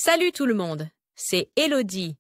Salut tout le monde, c'est Elodie.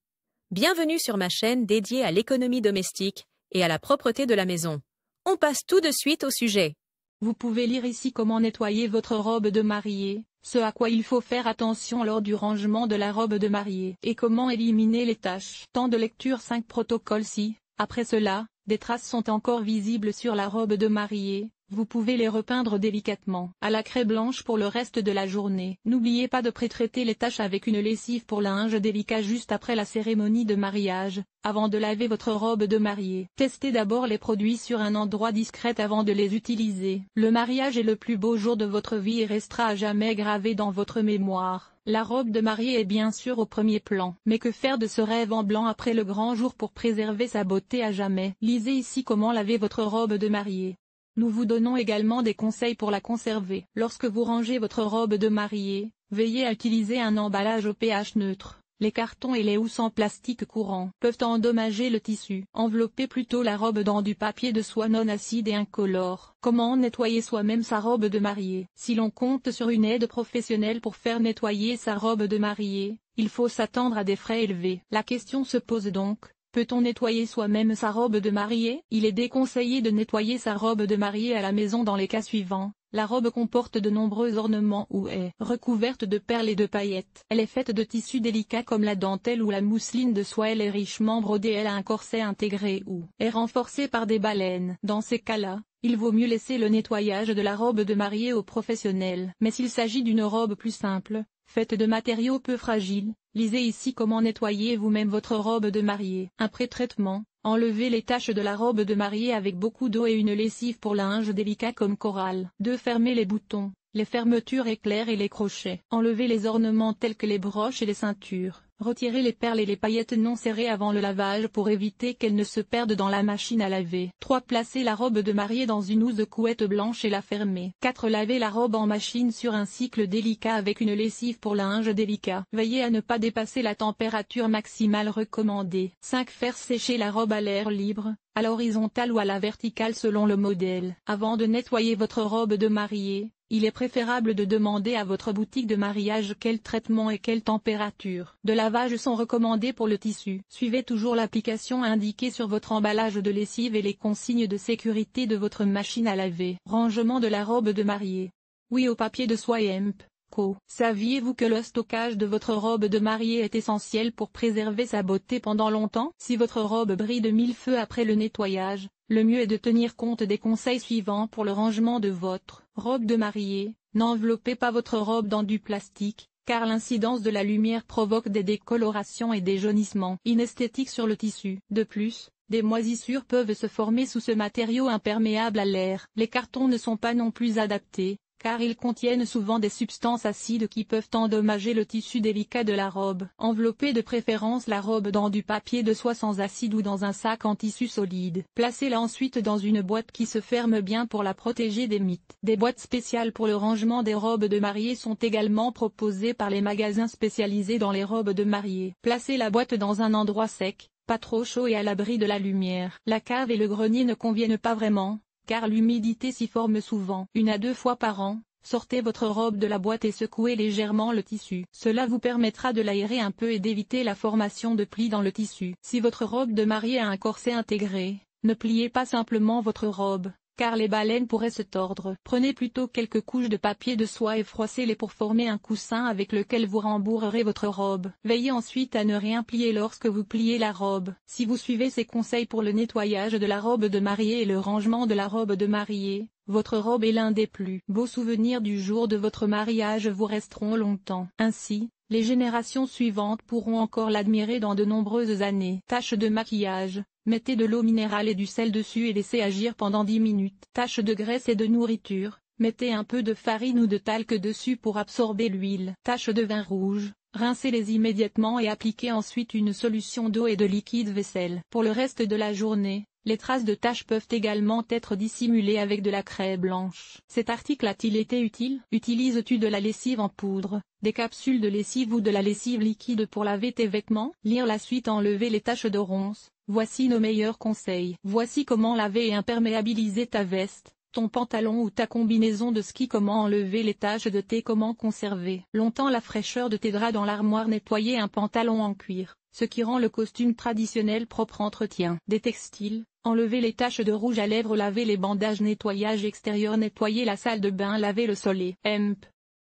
Bienvenue sur ma chaîne dédiée à l'économie domestique et à la propreté de la maison. On passe tout de suite au sujet. Vous pouvez lire ici comment nettoyer votre robe de mariée, ce à quoi il faut faire attention lors du rangement de la robe de mariée et comment éliminer les taches. Temps de lecture 5 protocoles. Si, après cela, des traces sont encore visibles sur la robe de mariée, vous pouvez les repeindre délicatement à la craie blanche pour le reste de la journée. N'oubliez pas de pré-traiter les taches avec une lessive pour linge délicat juste après la cérémonie de mariage, avant de laver votre robe de mariée. Testez d'abord les produits sur un endroit discret avant de les utiliser. Le mariage est le plus beau jour de votre vie et restera à jamais gravé dans votre mémoire. La robe de mariée est bien sûr au premier plan. Mais que faire de ce rêve en blanc après le grand jour pour préserver sa beauté à jamais? Lisez ici comment laver votre robe de mariée. Nous vous donnons également des conseils pour la conserver. Lorsque vous rangez votre robe de mariée, veillez à utiliser un emballage au pH neutre. Les cartons et les housses en plastique courant peuvent endommager le tissu. Enveloppez plutôt la robe dans du papier de soie non acide et incolore. Comment nettoyer soi-même sa robe de mariée? Si l'on compte sur une aide professionnelle pour faire nettoyer sa robe de mariée, il faut s'attendre à des frais élevés. La question se pose donc: peut-on nettoyer soi-même sa robe de mariée? Il est déconseillé de nettoyer sa robe de mariée à la maison dans les cas suivants. La robe comporte de nombreux ornements ou est recouverte de perles et de paillettes. Elle est faite de tissus délicats comme la dentelle ou la mousseline de soie. Elle est richement brodée. Elle a un corset intégré ou est renforcée par des baleines. Dans ces cas-là, il vaut mieux laisser le nettoyage de la robe de mariée aux professionnels. Mais s'il s'agit d'une robe plus simple, faite de matériaux peu fragiles, lisez ici comment nettoyer vous-même votre robe de mariée. Un pré-traitement: enlevez les taches de la robe de mariée avec beaucoup d'eau et une lessive pour linge délicat comme corail. 2. Fermez les boutons, les fermetures éclairs et les crochets. Enlevez les ornements tels que les broches et les ceintures. Retirez les perles et les paillettes non serrées avant le lavage pour éviter qu'elles ne se perdent dans la machine à laver. 3. Placez la robe de mariée dans une housse de couette blanche et la fermez. 4. Lavez la robe en machine sur un cycle délicat avec une lessive pour linge délicat. Veillez à ne pas dépasser la température maximale recommandée. 5. Faire sécher la robe à l'air libre, à l'horizontale ou à la verticale selon le modèle. Avant de nettoyer votre robe de mariée, il est préférable de demander à votre boutique de mariage quel traitement et quelle température de lavage sont recommandés pour le tissu. Suivez toujours l'application indiquée sur votre emballage de lessive et les consignes de sécurité de votre machine à laver. Rangement de la robe de mariée. Oui au papier de soie Hemp Co. Saviez-vous que le stockage de votre robe de mariée est essentiel pour préserver sa beauté pendant longtemps? Si votre robe brille de mille feux après le nettoyage, le mieux est de tenir compte des conseils suivants pour le rangement de votre robe de mariée. N'enveloppez pas votre robe dans du plastique, car l'incidence de la lumière provoque des décolorations et des jaunissements inesthétiques sur le tissu. De plus, des moisissures peuvent se former sous ce matériau imperméable à l'air. Les cartons ne sont pas non plus adaptés, car ils contiennent souvent des substances acides qui peuvent endommager le tissu délicat de la robe. Enveloppez de préférence la robe dans du papier de soie sans acide ou dans un sac en tissu solide. Placez-la ensuite dans une boîte qui se ferme bien pour la protéger des mites. Des boîtes spéciales pour le rangement des robes de mariée sont également proposées par les magasins spécialisés dans les robes de mariée. Placez la boîte dans un endroit sec, pas trop chaud et à l'abri de la lumière. La cave et le grenier ne conviennent pas vraiment, car l'humidité s'y forme souvent. 1 à 2 fois par an, sortez votre robe de la boîte et secouez légèrement le tissu. Cela vous permettra de l'aérer un peu et d'éviter la formation de plis dans le tissu. Si votre robe de mariée a un corset intégré, ne pliez pas simplement votre robe, car les baleines pourraient se tordre. Prenez plutôt quelques couches de papier de soie et froissez-les pour former un coussin avec lequel vous rembourrerez votre robe. Veillez ensuite à ne rien plier lorsque vous pliez la robe. Si vous suivez ces conseils pour le nettoyage de la robe de mariée et le rangement de la robe de mariée, votre robe est l'un des plus beaux souvenirs du jour de votre mariage vous resteront longtemps. Ainsi, les générations suivantes pourront encore l'admirer dans de nombreuses années. Taches de maquillage. Mettez de l'eau minérale et du sel dessus et laissez agir pendant 10 minutes. Taches de graisse et de nourriture. Mettez un peu de farine ou de talc dessus pour absorber l'huile. Taches de vin rouge. Rincez-les immédiatement et appliquez ensuite une solution d'eau et de liquide vaisselle. Pour le reste de la journée, les traces de taches peuvent également être dissimulées avec de la craie blanche. Cet article a-t-il été utile? Utilises-tu de la lessive en poudre, des capsules de lessive ou de la lessive liquide pour laver tes vêtements? Lire la suite. Enlever les taches de ronces. Voici nos meilleurs conseils. Voici comment laver et imperméabiliser ta veste. Ton pantalon ou ta combinaison de ski, comment enlever les taches de thé, comment conserver longtemps la fraîcheur de tes draps dans l'armoire, nettoyer un pantalon en cuir, ce qui rend le costume traditionnel propre. Entretien des textiles, enlever les taches de rouge à lèvres, laver les bandages, nettoyage extérieur, nettoyer la salle de bain, laver le sol et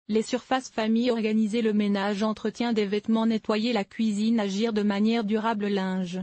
les surfaces famille, organiser le ménage, entretien des vêtements, nettoyer la cuisine, agir de manière durable, linge.